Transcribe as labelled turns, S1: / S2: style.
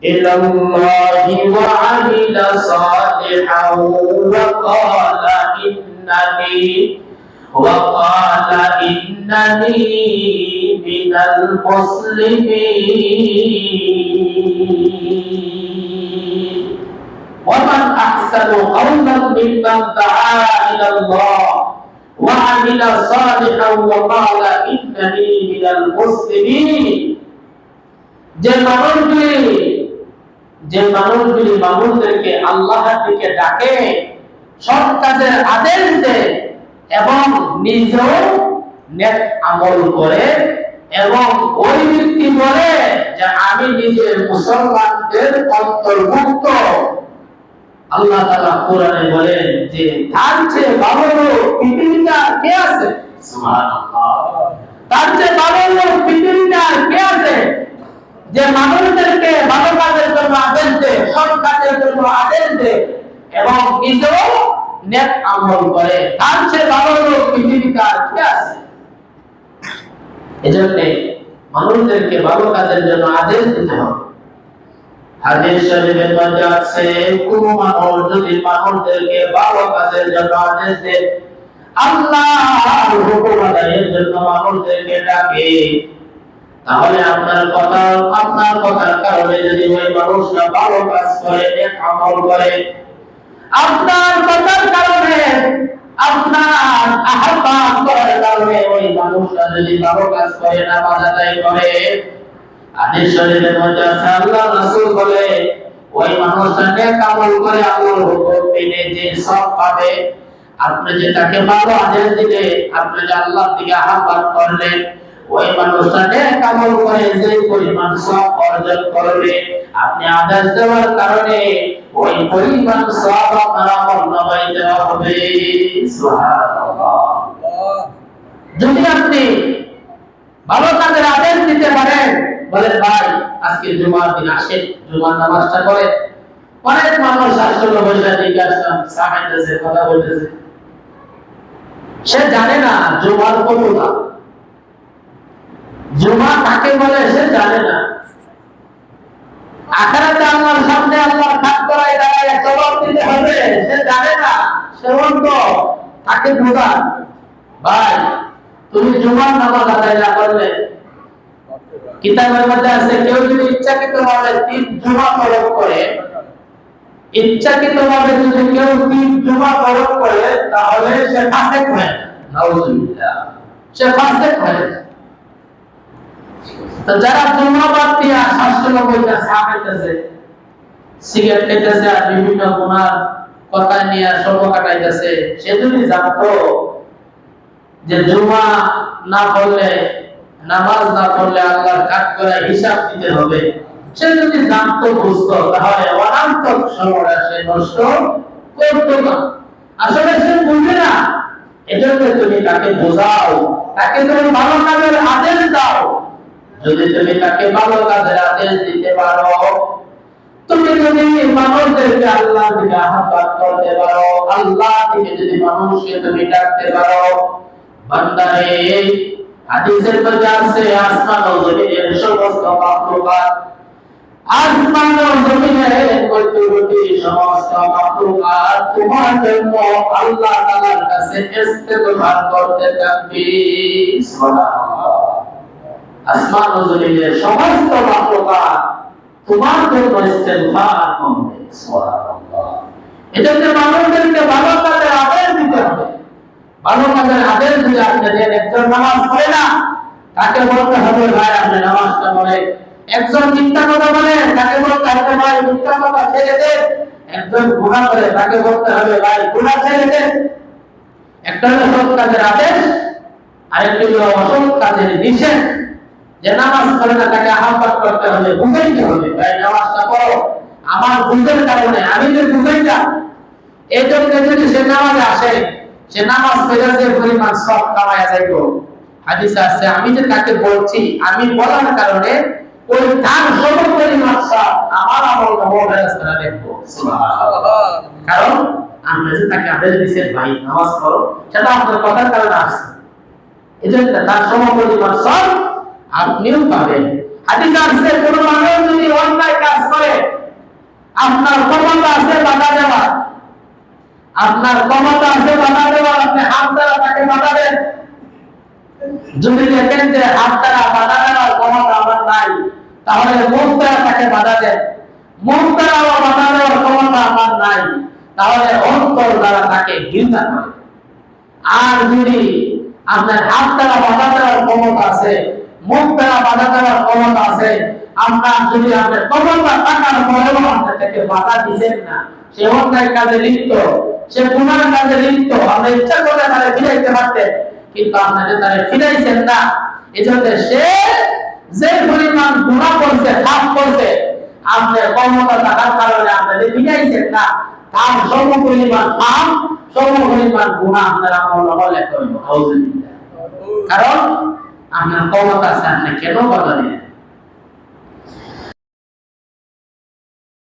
S1: إلى الله وعمل صالحا وقال إنني من المسلمين ومن أحسن قولا ممن دعا إلى الله وعمل صالحا وقال إنني من المسلمين যে মানুষগুলি মানুষদেরকে আল্লাহর দিকে ডাকে, সৎ কাজের আদেশ দেয় এবং নিজেও নেক আমল করে এবং ওই ব্যক্তি বলে যে আমি নিজে মুসলমানদের অন্তর্ভুক্ত, আল্লাহ তাআলা কোরআনে বলেন যে তার চেয়ে ভালো লোক পৃথিবীতে কে আছে? সুবহানাল্লাহ। তার চেয়ে ভালো লোক পৃথিবীতে কে আছে যে মানুষদেরকে ভালো কাজের জন্য আদেশ দেয়, সৎ কাজের জন্য আদেশ দেয় এবং নিজেও নেক আমল করে? তার চেয়ে ভালো লোক পৃথিবীতে কে আছে? এজন্য মানুষদেরকে ভালো কাজের জন্য আদেশ দিতে হবে। হাদিস শরীফের মধ্যে আছে, কোন মানুষ যদি মানুষদেরকে ভালো কাজের জন্য আদেশ দেয়, আল্লাহর হুকুম আদায়ের জন্য মানুষদেরকে ডাকে, তাহলে আপনার কথার কারণে যদি ওই মানুষরা ভালো কাজ করে, নেক আমল করে, আপনার কথার কারণে, আপনার আহ্বান করার কারণে ওই মানুষরা যদি ভালো কাজ করে, নামাজ আদায় করে, হাদিস শরীফের মধ্যে আছে আল্লাহ রাসূল বলে ওই মানুষটা নেক আমল করে আল্লাহর হুকুম মেনে যে সওয়াব পাবে। আপনি যে তাকে ভালো আদেশ দিলে, আপনি যে আল্লাহর দিকে আহ্বান করলেন, ওই মানুষটা নেক আমল করে যে পরিমাণ সওয়াব অর্জন করবে, আপনি আদেশ দেওয়ার কারণে ওই পরিমাণ সওয়াব আপনার আমলনামায় দেওয়া হবে। সুবহানাল্লাহ। যদি আপনি ভালো কাজের আদেশ দিতে পারেন, বলেন ভাই আজকে জুমার দিন আসেন, জুমার নামাজটা করেন, অনেক মানুষ আসলে বসে জিজ্ঞাসা সাহায্যে কথা বলতেছে, সে জানে না জুমার কতটা, জুমা কাকে বলে সে জানে না। আখিরাতে আল্লাহর সামনে আল্লাহর কাজ করায় দাঁড়ায় জবাব দিতে হবে, সে জানে না। সে অন্ধ, তাকে বোঝান ভাই তুমি জুমার নামাজ আদায় না করলে, কিতাবের মধ্যে আছে কেউ যদি ইচ্ছাকৃতভাবে 3 জুমা তরক করে, ইচ্ছাকৃতভাবে যদি কেউ 3 জুমা তরক করে, তাহলে সে ফাসিক হয়। নাউজুবিল্লাহ, সে ফাসিক হয়। তো যারা জুমা বাদ দিয়া শাস্ত্রবইটা ছাড়াইতেছে, সিগারেট খাইতেছে আর বিভিন্ন গুনার কথা নিয়ে সময় কাটাইতেছে, সে যদি জানতো যে জুমা না পড়লে, নামাজ না পড়লে আল্লাহর কাজ করা হিসাব দিতে হবে, সে যদি জানতো, বুঝতো, তাহলে অনান্তর সময়টা সে নষ্ট করতো না। আসলে সে বুঝে না, এজন্য তুমি তাকে বোঝাও, তাকে তুমি ভালো কাজের আদেশ দাও। যদি তুমি তাকে ভালো কাজের আদেশ দিতে পারো, তুমি যদি মানুষদেরকে আল্লাহর দিকে আহ্বান করতে পারো, আল্লাহ থেকে যদি মানুষকে তুমি ডাকতে পারো, বান্দারে হাদিসের মধ্যে আছে আসমান ও জমিনের সমস্ত মাখলুকাত, আসমান ও জমিনের মধ্যবর্তী সমস্ত মাখলুকাত তোমার জন্য আল্লাহ তাআলার কাছে ইস্তেগফার করতে থাকবে। সুবহানাল্লাহ। আসমান ও জমিনের সমস্ত মাখলুকাত তোমার জন্য ইস্তেগফার করবে। সুবহানাল্লাহ। এজন্য মানুষদেরকে ভালো কাজের আদেশ দিতে হবে। ভালো কাজের আদেশ দিলে আপনি যে একজন নামাজ পড়ে না, তাকে বলতে হবে ভাই আপনি নামাজটা পড়ে। একজন মিথ্যা কথা বলে, তাকে বলতে হবে ভাই মিথ্যা কথা ছেড়ে দেন। একজন গুনাহ করে, তাকে বলতে হবে ভাই গুনাহ ছেড়ে দেন। একটা হলো সৎ কাজের আদেশ, আরেকটি হলো অসৎ কাজের নিষেধ। যে নামাজ পড়ে না তাকে আহ্বান করতে হবে, বুঝাইতে হবে ভাই নামাজটা পড়ো, আমার ভুলের কারণে আমি যে বুঝাইটা, এই জন্য যদি সে নামাজে আসে, সে নামাজ পড়ে যে পরিমাণ সওয়াব কামায়া যাইতো। হাদিসে আছে আমি যে তাকে বলছি, আমি বলার কারণে ওই তার সম পরিমাণ সওয়াব আমার আমলনামায় ফেরেশতারা দেখবো। সুবহানাল্লাহ। কারণ আপনি যে তাকে আদেশ দিয়েছেন ভাই নামাজ পড়ো, সেটা আপনার কথার কারণে আসছে, এজন্য তার সম পরিমাণ সওয়াব আপনিও পাবেন। হাদিসে আছে কোন মানুষ যদি অন্যায় কাজ করে আপনার ক্ষমতা আছে বাধা দেওয়ার, আপনার ক্ষমতা আছে বাধা দেওয়ার, আপনি হাত দ্বারা তাকে বাধা দেন। যদি দেখেন যে হাত দ্বারা বাধা দেওয়ার ক্ষমতা আমার নাই, তাহলে মুখ দ্বারা তাকে বাধা দেন। মুখ দ্বারা বাধা দেওয়ার ক্ষমতা আমার নাই, তাহলে অন্তর দ্বারা তাকে ঘৃণা করে। আর যদি আপনার হাত দ্বারা বাধা দেওয়ার ক্ষমতা আছে, মুখ দ্বারা বাধা দেওয়ার ক্ষমতা আছে, আপনার যদি আপনার ক্ষমতা থাকার পরেও আপনার তাকে বাধা দিচ্ছেন না, সে অন্যায় কাজে লিপ্ত, সে গুনার কাজে লিপ্ত, আপনি ইচ্ছা করে তারা ফিরাইতে পারতেন, কিন্তু আপনাকে তারা ফিরাইছেন না। এজন্য সে যে পরিমাণ গুনাহ করছে, পাপ করছে, আপনার ক্ষমতা থাকার কারণে আপনাদের ফিরাইছেন না, তার সমপরিমাণ পাপ, সমপরিমাণ গুনাহ আপনারা আমলে করবেন। কারণ আপনার ক্ষমতা আছে, আপনি কেন বাধা দিলেন?